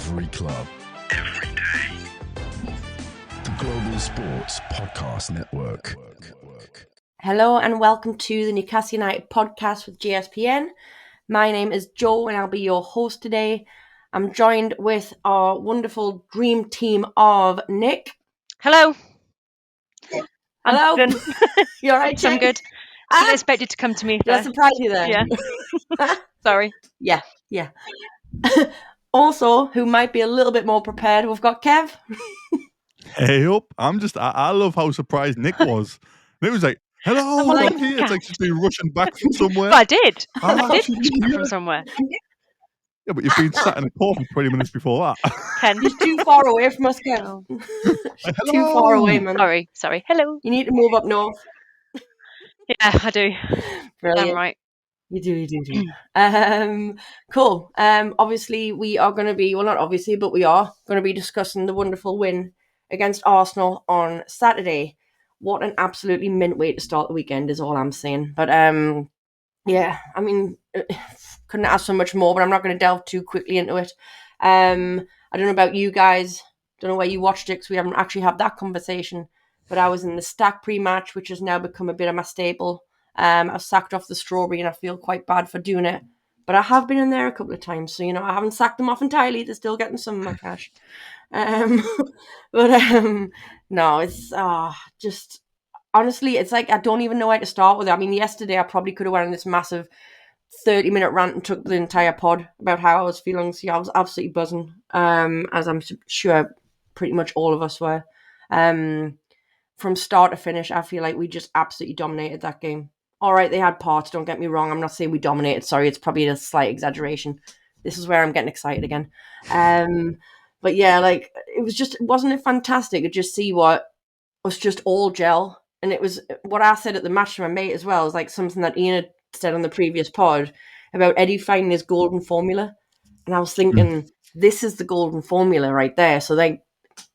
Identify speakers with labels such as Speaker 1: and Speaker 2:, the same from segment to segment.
Speaker 1: Every club. Every day. The Global Sports Podcast Network.
Speaker 2: Hello and welcome to the Newcastle United podcast with GSPN. My name is Joe and I'll be your host today. I'm joined with our wonderful dream team of Nick.
Speaker 3: Hello.
Speaker 2: Hello. You all right,
Speaker 3: I'm good. Didn't expect it to come to me.
Speaker 2: Did I surprise you there?
Speaker 3: Yeah. Sorry.
Speaker 2: Yeah. Also, who might be a little bit more prepared, we've got Kev.
Speaker 4: Hey up. I love how surprised Nick was. Nick was like, hello, I'm here. It's like she's been rushing back from somewhere.
Speaker 3: But I did. I did
Speaker 4: she's
Speaker 3: rush back
Speaker 4: here.
Speaker 3: from somewhere.
Speaker 4: Yeah, but you've been sat in a car for 20 minutes before that.
Speaker 3: Ken.
Speaker 2: He's too far away from us, Kev.
Speaker 4: Like,
Speaker 2: Too far away, man.
Speaker 3: Sorry. Hello.
Speaker 2: You need to move up north.
Speaker 3: Yeah, I do.
Speaker 2: Brilliant.
Speaker 3: I'm right.
Speaker 2: You do. Cool. Obviously, we are going to be, well, not obviously, but we are going to be discussing the wonderful win against Arsenal on Saturday. What an absolutely mint way to start the weekend is all I'm saying. But, yeah, I mean, couldn't ask for much more, but I'm not going to delve too quickly into it. I don't know about you guys. Don't know where you watched it because we haven't actually had that conversation. But I was in the Stack pre-match, which has now become a bit of my staple. I've sacked off the Strawberry and I feel quite bad for doing it. But I have been in there a couple of times. So, I haven't sacked them off entirely. They're still getting some of my cash. No, it's just... Honestly, it's like I don't even know where to start with it. I mean, yesterday I probably could have went on this massive 30-minute rant and took the entire pod about how I was feeling. So, yeah, I was absolutely buzzing, as I'm sure pretty much all of us were. From start to finish, I feel like we just absolutely dominated that game. All right, they had parts, don't get me wrong. I'm not saying we dominated. Sorry, it's probably a slight exaggeration. This is where I'm getting excited again. But yeah, like, wasn't it fantastic to just see what was just all gel? And it was what I said at the match to my mate as well. It was like something that Ian had said on the previous pod about Eddie finding his golden formula. And I was thinking, this is the golden formula right there. So, like,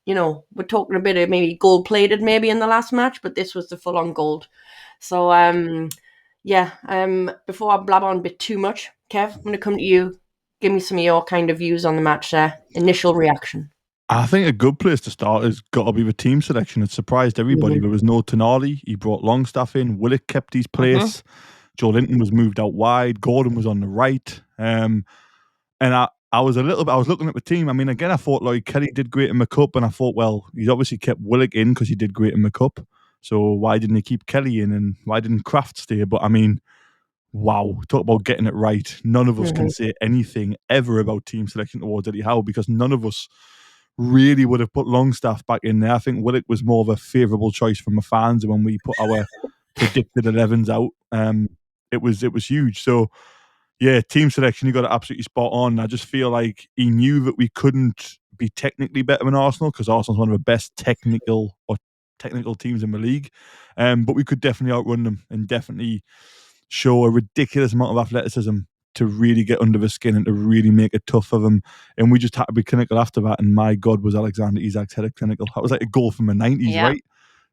Speaker 2: we're talking a bit of maybe gold-plated maybe in the last match, but this was the full-on gold. So, before I blab on a bit too much, Kev, I'm going to come to you. Give me some of your kind of views on the match there. Initial reaction.
Speaker 4: I think a good place to start has got to be the team selection. It surprised everybody. There was no Tonali. He brought Longstaff in. Willock kept his place. Joe Linton was moved out wide. Gordon was on the right. And I was looking at the team. I mean, again, I thought Lloyd Kelly did great in the cup, and I thought, well, he's obviously kept Willock in because he did great in the cup. So why didn't he keep Kelly in, and why didn't Kraft stay? But I mean, wow, talk about getting it right. None of us can say anything ever about team selection towards Eddie Howe because none of us really would have put Longstaff back in there. I think Willock was more of a favourable choice from the fans, and when we put our predicted 11s out, it was huge. So, yeah, team selection, he got it absolutely spot on. I just feel like he knew that we couldn't be technically better than Arsenal because Arsenal's one of the best technical teams in the league. But we could definitely outrun them and definitely show a ridiculous amount of athleticism to really get under the skin and to really make it tough for them. And we just had to be clinical after that. And my God, was Alexander Isak's header clinical. That was like a goal from the 90s, right?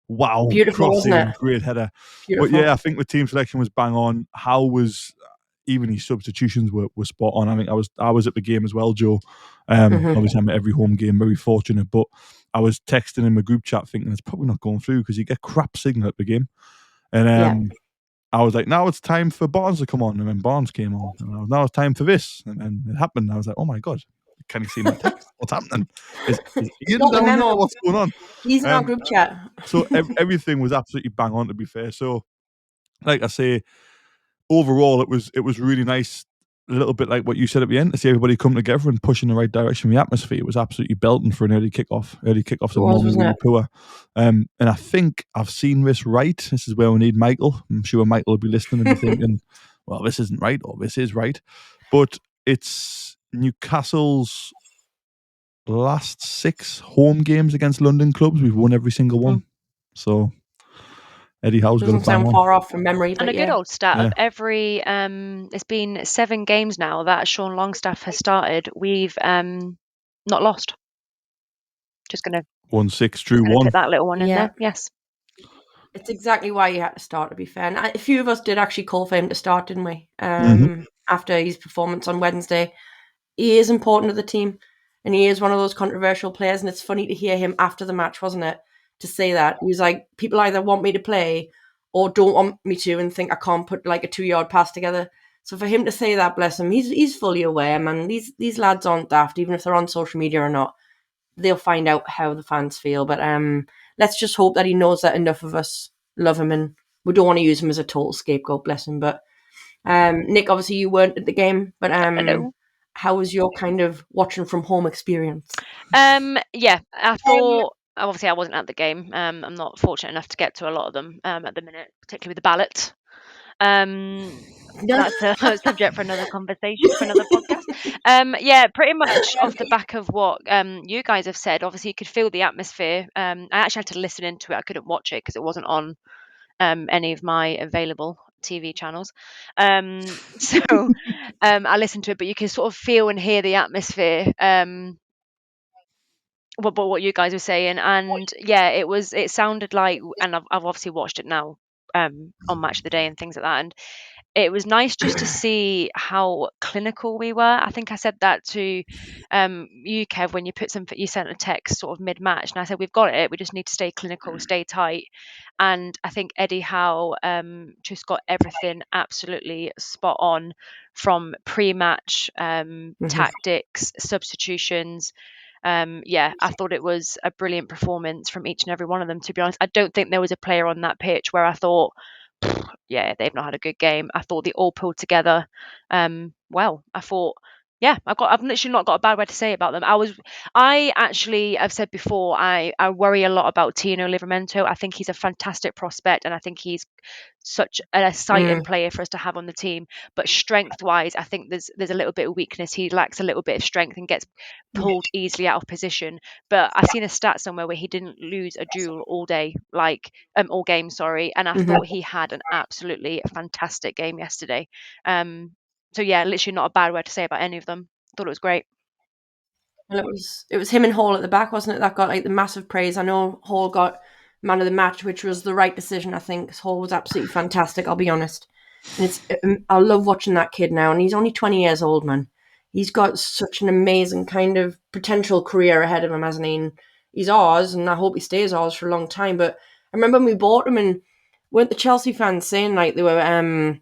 Speaker 4: Wow.
Speaker 2: Beautiful, wasn't it?
Speaker 4: Great header.
Speaker 2: Beautiful.
Speaker 4: But yeah, I think the team selection was bang on. How was... even his substitutions were spot on. I think I was at the game as well, Joe. Obviously, I'm at every home game, very fortunate. But I was texting in my group chat thinking it's probably not going through because you get crap signal at the game. And I was like, now it's time for Barnes to come on. And then Barnes came on. And now it's time for this. And then it happened. I was like, oh my God, can you see my text? What's happening? Is Ian down there? What's going on?
Speaker 2: He's in our group chat.
Speaker 4: So everything was absolutely bang on, to be fair. So, like I say, overall, it was really nice, a little bit like what you said at the end, to see everybody come together and push in the right direction. The atmosphere was absolutely belting for an early kickoff. Early kickoffs are normally really poor. And I think I've seen this right. This is where we need Michael. I'm sure Michael will be listening and be thinking, well, this isn't right or this is right. But it's Newcastle's last 6 home games against London clubs. We've won every single one. So... Eddie Howe's
Speaker 2: doesn't sound far off from memory, but
Speaker 3: and a good old stat of every it's been 7 games now that Sean Longstaff has started. We've not lost. Just gonna
Speaker 4: 1-6 drew 1.
Speaker 3: Put that little one in there. Yes,
Speaker 2: it's exactly why you had to start. To be fair, and a few of us did actually call for him to start, didn't we? After his performance on Wednesday, he is important to the team. And he is one of those controversial players, and it's funny to hear him after the match, wasn't it? To say that. He was like, people either want me to play or don't want me to and think I can't put like a 2-yard pass together. So for him to say that, bless him, he's fully aware, man. These lads aren't daft, even if they're on social media or not. They'll find out how the fans feel. But let's just hope that he knows that enough of us love him, and we don't want to use him as a total scapegoat, bless him. But Nic, obviously you weren't at the game, but
Speaker 3: Hello.
Speaker 2: how was your kind of watching from home experience?
Speaker 3: Yeah, I thought obviously I wasn't at the game. I'm not fortunate enough to get to a lot of them at the minute, particularly with the ballot. That's a subject for another conversation, for another podcast. Yeah, pretty much off the back of what you guys have said. Obviously, you could feel the atmosphere. I actually had to listen into it. I couldn't watch it because it wasn't on any of my available TV channels. So I listened to it, but you can sort of feel and hear the atmosphere. What you guys were saying, and yeah, it sounded like, and I've obviously watched it now on Match of the Day and things like that, and it was nice just to see how clinical we were. I think I said that to you, Kev, when you sent a text sort of mid-match, and I said we've got it. We just need to stay clinical, stay tight. And I think Eddie Howe just got everything absolutely spot on, from pre-match tactics, substitutions. Yeah, I thought it was a brilliant performance from each and every one of them. To be honest, I don't think there was a player on that pitch where I thought, yeah, they've not had a good game. I thought they all pulled together well. I thought, yeah, I've literally not got a bad word to say about them. I actually, I've said before, I worry a lot about Tino Livramento. I think he's a fantastic prospect, and I think he's such an exciting player for us to have on the team. But strength wise, I think there's a little bit of weakness. He lacks a little bit of strength and gets pulled easily out of position. But I seen a stat somewhere where he didn't lose a duel all day, like all game, sorry. And I thought he had an absolutely fantastic game yesterday. So yeah, literally not a bad word to say about any of them. Thought it was great.
Speaker 2: Well, it was him and Hall at the back, wasn't it? That got like the massive praise. I know Hall got man of the match, which was the right decision. I think Hall was absolutely fantastic. I'll be honest, and I love watching that kid now, and he's only 20 years old, man. He's got such an amazing kind of potential career ahead of him, hasn't he? And he's ours, and I hope he stays ours for a long time. But I remember when we bought him, and weren't the Chelsea fans saying like they were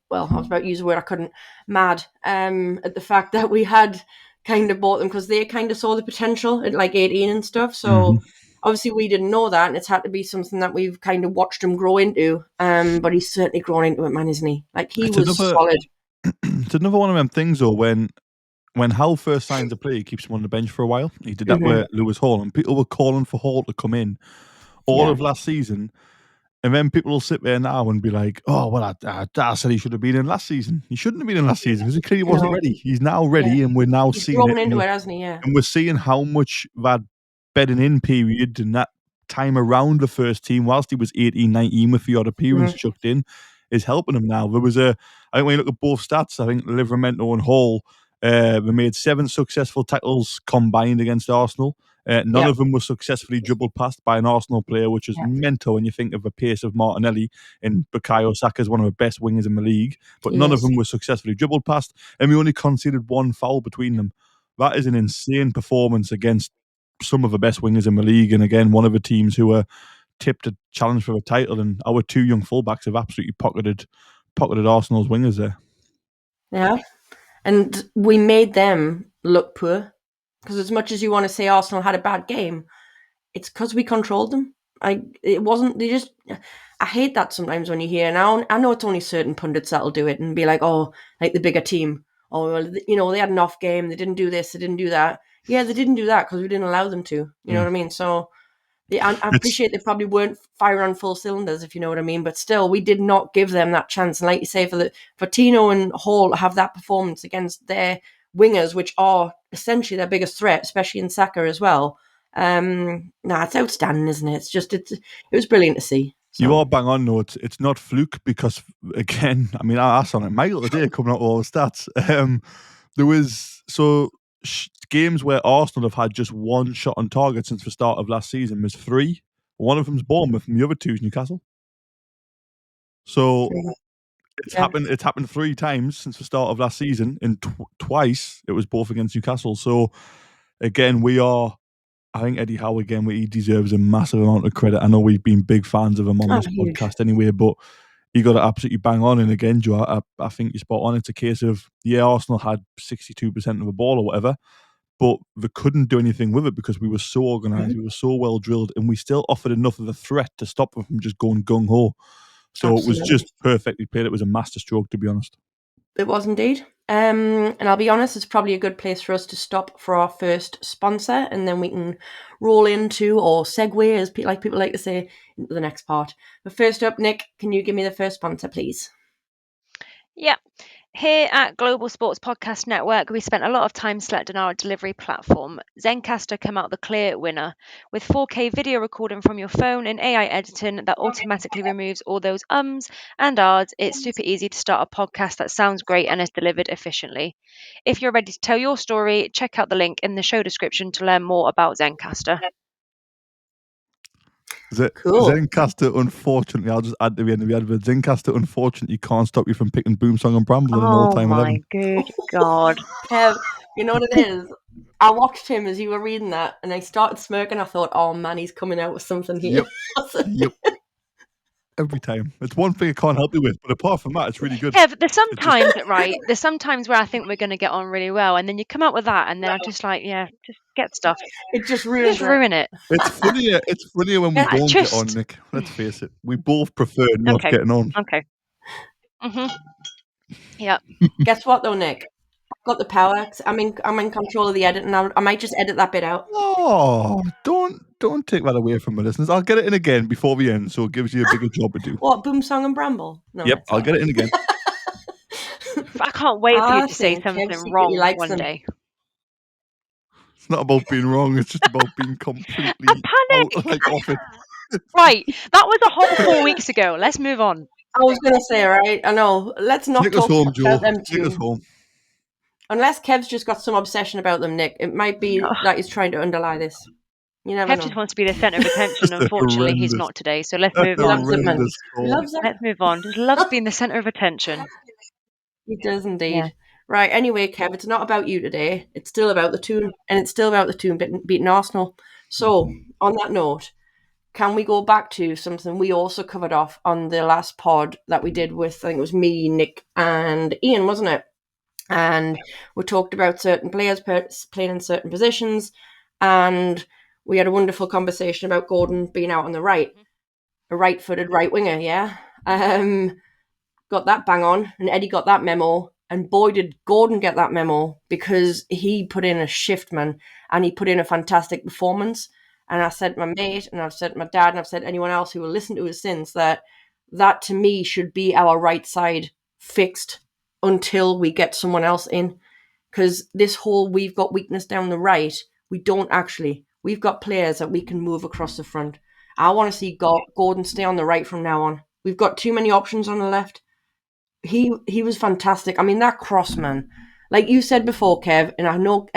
Speaker 2: well, I was about to use a word I couldn't, mad at the fact that we had kind of bought them because they kind of saw the potential at like 18 and stuff. So obviously we didn't know that, and it's had to be something that we've kind of watched him grow into. But he's certainly grown into it, man, isn't he? Like he was solid.
Speaker 4: It's another one of them things though, when Hull first signs a player, he keeps him on the bench for a while. He did that with Lewis Hall, and people were calling for Hall to come in all of last season. And then people will sit there now and be like, oh, well, I said he should have been in last season. He shouldn't have been in last season because he clearly wasn't ready. He's now ready, and we're now
Speaker 2: He's
Speaker 4: seeing
Speaker 2: grown
Speaker 4: it.
Speaker 2: into it, hasn't he? Yeah.
Speaker 4: And we're seeing how much that bedding in period and that time around the first team, whilst he was 18, 19 with the odd appearance chucked in, is helping him now. I think when you look at both stats, I think Livramento and Hall, they made 7 successful tackles combined against Arsenal. None of them were successfully dribbled past by an Arsenal player, which is mental when you think of the pace of Martinelli, and Bukayo Saka is one of the best wingers in the league. But none of them were successfully dribbled past, and we only conceded 1 foul between them. That is an insane performance against some of the best wingers in the league, and again, one of the teams who are tipped to challenge for the title. And our 2 young fullbacks have absolutely pocketed Arsenal's wingers there.
Speaker 2: Yeah, and we made them look poor. Because as much as you want to say Arsenal had a bad game, it's because we controlled them. It wasn't. They just. I hate that sometimes when you hear. Now I know it's only certain pundits that'll do it and be like, "Oh, like the bigger team. Oh, well, they had an off game. They didn't do this. They didn't do that. Yeah, they didn't do that because we didn't allow them to. You know what I mean? So I appreciate they probably weren't firing on full cylinders, if you know what I mean. But still, we did not give them that chance. And like you say, for Tino and Hall to have that performance against their wingers, which are essentially their biggest threat, especially in Saka as well. It's outstanding, isn't it? It was brilliant to see. So.
Speaker 4: You are bang on, though. It's not fluke because, again, I mean, I sound like Michael today coming out with all the stats. There was games where Arsenal have had just 1 shot on target since the start of last season. There's 3. One of them's Bournemouth, and the other 2's Newcastle. So It's happened 3 times since the start of last season, and twice it was both against Newcastle. So again, I think Eddie Howe again, he deserves a massive amount of credit. I know we've been big fans of him on this podcast anyway, but he got it absolutely bang on. And again, Joe, I think you're spot on. It's a case of, Arsenal had 62% of the ball or whatever, but they couldn't do anything with it because we were so organised, we were so well drilled, and we still offered enough of a threat to stop them from just going gung-ho. So It was just perfectly played. It was a masterstroke, to be honest.
Speaker 2: It was indeed. And I'll be honest, it's probably a good place for us to stop for our first sponsor, and then we can roll into, or segue, as people like to say, into the next part. But first up, Nick, can you give me the first sponsor, please?
Speaker 3: Yeah. Here at Global Sports Podcast Network, we spent a lot of time selecting our delivery platform. Zencastr came out the clear winner with 4K video recording from your phone and AI editing that automatically removes all those ums and ahs. It's super easy to start a podcast that sounds great and is delivered efficiently. If you're ready to tell your story, check out the link in the show description to learn more about Zencastr.
Speaker 2: Cool.
Speaker 4: Zencastr, unfortunately, I'll just add to the end of the advert. Zencastr, unfortunately, can't stop you from picking Boomsong and Bramble in an all-time 11.
Speaker 3: Oh my good God.
Speaker 2: Kev, you know what it is? I watched him as you were reading that, and I started smirking. I thought, oh man, he's coming out with something here.
Speaker 4: Yep. Every time. It's one thing I can't help you with, but apart from that, it's really good.
Speaker 3: Kev, there's sometimes where I think we're going to get on really well, and then you come out with that, and then I'm just like, just get stuff.
Speaker 2: It just ruins
Speaker 3: ruin it.
Speaker 4: It's funnier when we don't get on, Nick. Let's face it. We both prefer not getting on.
Speaker 3: Okay. Mm-hmm. Yeah.
Speaker 2: Guess what though, Nick? I've got the power. I'm in control of the edit, and I might just edit that bit out.
Speaker 4: Oh, don't take that away from the listeners. I'll get it in again before the end, so it gives you a bigger job to do.
Speaker 2: What, Boomsong and Bramble? No,
Speaker 4: yep, I'll get it in again.
Speaker 3: I can't wait for you to say something wrong one day.
Speaker 4: It's not about being wrong. It's just about being completely off it.
Speaker 3: Right, that was a whole 4 weeks ago. Let's move on.
Speaker 2: I was going to say, right, I know. Let's not
Speaker 4: Take
Speaker 2: talk
Speaker 4: us home,
Speaker 2: about
Speaker 4: Joe.
Speaker 2: them
Speaker 4: Take us home.
Speaker 2: Unless Kev's just got some obsession about them, Nick. It might be that he's trying to underlie this. You never know.
Speaker 3: Kev just wants to be the centre of attention. Unfortunately, he's not today. So let's move on. Let's move on. Just loves being the centre of attention.
Speaker 2: He does indeed. Yeah. Right, anyway, Kev, it's not about you today. It's still about the Toon, and it's still about the Toon beating Arsenal. So, on that note, can we go back to something we also covered off on the last pod that we did with, I think it was me, Nick, and Ian, wasn't it? And we talked about certain players playing in certain positions, and we had a wonderful conversation about Gordon being out on the right, a right-footed right winger, yeah? Got that bang on, and Eddie got that memo, and boy did Gordon get that memo, because he put in a shift, man, and he put in a fantastic performance. And I said to my mate, and I've said to my dad, and I've said to anyone else who will listen to us since, that to me should be our right side fixed until we get someone else in. Because this whole we've got weakness down the right, we don't actually. We've got players that we can move across the front. I want to see Gordon stay on the right from now on. We've got too many options on the left. He was fantastic. I mean, that cross, man. Like you said before, Kev, and I know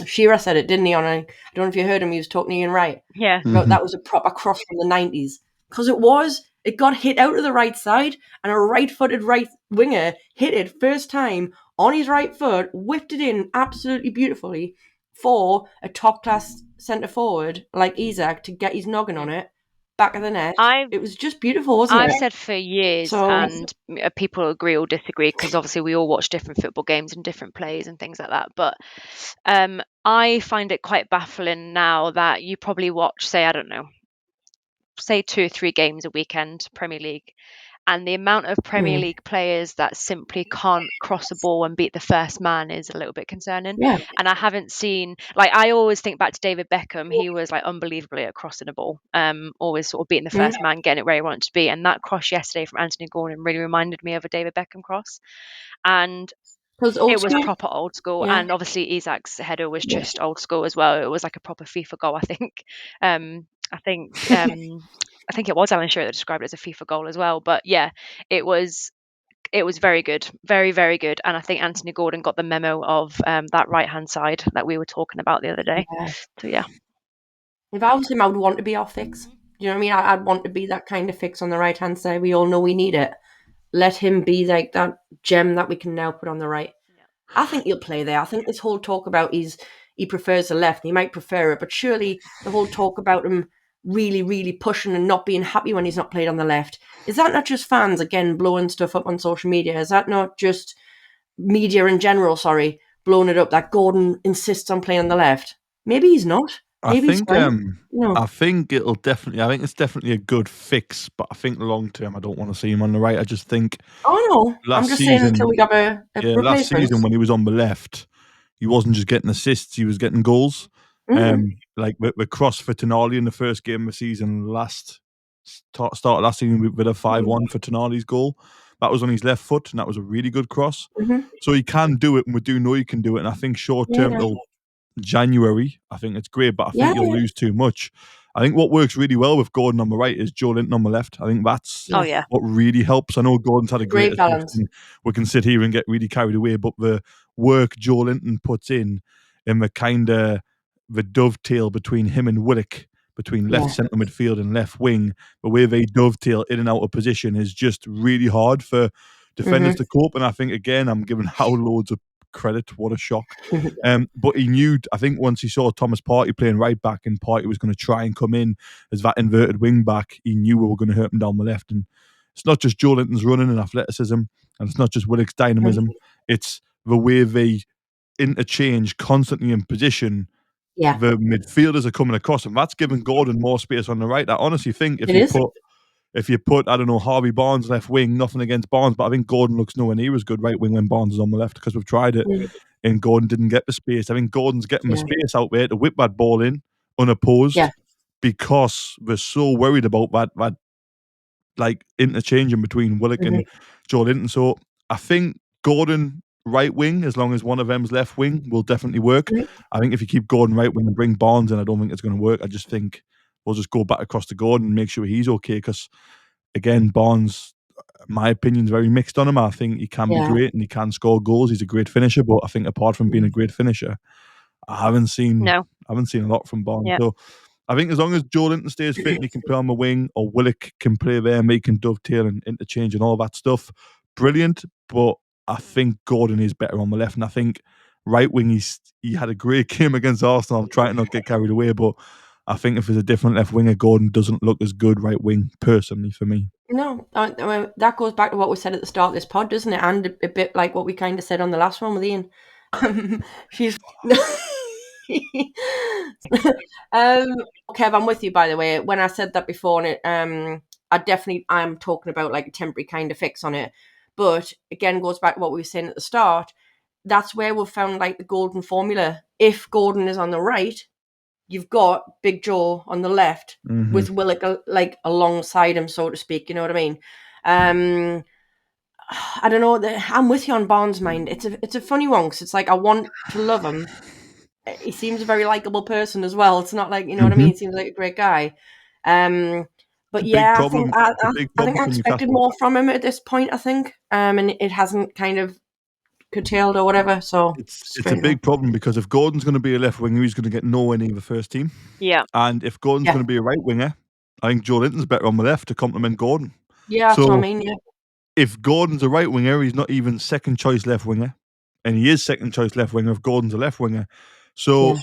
Speaker 2: Shearer said it, didn't he? I don't know if you heard him. He was talking to Ian Wright.
Speaker 3: Yeah.
Speaker 2: That was a proper cross from the 90s. Because it got hit out of the right side, and a right-footed right winger hit it first time on his right foot, whipped it in absolutely beautifully for a top-class centre-forward like Isak to get his noggin on it, back of the net. It was just beautiful, wasn't it?
Speaker 3: I've said for years, and people agree or disagree, because obviously we all watch different football games and different plays and things like that. But I find it quite baffling now that you probably watch, say 2 or 3 games a weekend, Premier League, and the amount of Premier League players that simply can't cross a ball and beat the first man is a little bit concerning.
Speaker 2: Yeah.
Speaker 3: And I haven't seen, I always think back to David Beckham. He was unbelievably at crossing a ball, always sort of beating the first man, getting it where he wanted to be. And that cross yesterday from Anthony Gordon really reminded me of a David Beckham cross. And it was proper old school. Yeah. And obviously Isak's header was just old school as well. It was like a proper FIFA goal, I think. I think it was Alan Shearer that described it as a FIFA goal as well. But yeah, it was very good, very, very good. And I think Anthony Gordon got the memo of that right-hand side that we were talking about the other day. Yeah. So yeah.
Speaker 2: If I was him, I would want to be our fix. You know what I mean? I'd want to be that kind of fix on the right-hand side. We all know we need it. let him be like that gem that we can now put on the right. I think he'll play there. I think this whole talk about he prefers the left, and he might prefer it, but surely the whole talk about him really, really pushing and not being happy when he's not played on the left, is that not just fans, again, blowing stuff up on social media? Is that not just media in general, blowing it up that Gordon insists on playing on the left? Maybe he's not. Maybe he's fine.
Speaker 4: I think it's definitely a good fix, but I think long term I don't want to see him on the right. I just think
Speaker 2: Oh no, I'm just saying until we have a replacement.
Speaker 4: Last season when he was on the left, he wasn't just getting assists, he was getting goals. Like with cross for Tonali in the first game of the season started last season with a 5-1 for Tonali's goal. That was on his left foot, and that was a really good cross. So he can do it, and we do know he can do it. And I think short term till January, I think it's great, but I think you'll lose too much. I think what works really well with Gordon on the right is Joe Linton on the left. I think that's what really helps. I know Gordon's had a great balance. We can sit here and get really carried away, but the work Joe Linton puts in the kind of the dovetail between him and Willock, between left centre midfield and left wing, the way they dovetail in and out of position is just really hard for defenders to cope. And I think, again, I'm giving Howe loads of credit. What a shock. But he knew, I think once he saw Thomas Partey playing right back and Partey was going to try and come in as that inverted wing back, he knew we were going to hurt him down the left. And it's not just Joe Linton's running and athleticism, and it's not just Willock's dynamism, it's the way they interchange constantly in position. The midfielders are coming across, and that's giving Gordon more space on the right. I honestly think if you put, I don't know, Harvey Barnes left wing, nothing against Barnes, but I think Gordon looks nowhere near as good right wing when Barnes is on the left, because we've tried it and Gordon didn't get the space. I think Gordon's getting the space out there to whip that ball in unopposed because we're so worried about that like interchanging between Willock and Joe Linton. So I think Gordon right wing, as long as one of them's left wing, will definitely work. I think if you keep Gordon right wing and bring Barnes in, I don't think it's going to work. I just think we'll just go back across to Gordon and make sure he's okay, because again, Barnes, my opinion's very mixed on him. I think he can be great and he can score goals. He's a great finisher, but I think apart from being a great finisher, I haven't seen a lot from Barnes. So I think as long as Joe Linton stays fit and he can play on the wing, or Willock can play there and he can dovetail and interchange and all that stuff, brilliant. But I think Gordon is better on the left, and I think right wing, he had a great game against Arsenal. I'm trying to not get carried away, but I think if there's a different left winger, Gordon doesn't look as good right wing, personally, for me.
Speaker 2: No, I mean, that goes back to what we said at the start of this pod, doesn't it? And a bit like what we kind of said on the last one with Ian. She's... Kev, I'm with you, by the way. When I said that before, and I'm talking about like a temporary kind of fix on it. But again, goes back to what we were saying at the start. That's where we've found like the golden formula. If Gordon is on the right, you've got Big Joe on the left with Willock like alongside him, so to speak. You know what I mean? I don't know. I'm with you on Barnes' mind. It's a funny one, because it's like I want to love him. He seems a very likable person as well. It's not like, you know what I mean? He seems like a great guy. But I think I expected more from him at this point, I think. And it hasn't kind of curtailed or whatever. So
Speaker 4: it's a big problem, because if Gordon's going to be a left winger, he's going to get nowhere near the first team.
Speaker 3: Yeah.
Speaker 4: And if Gordon's going to be a right winger, I think Joe Linton's better on the left to complement Gordon.
Speaker 2: Yeah, that's what I mean,
Speaker 4: if Gordon's a right winger, he's not even second choice left winger. And he is second choice left winger if Gordon's a left winger. So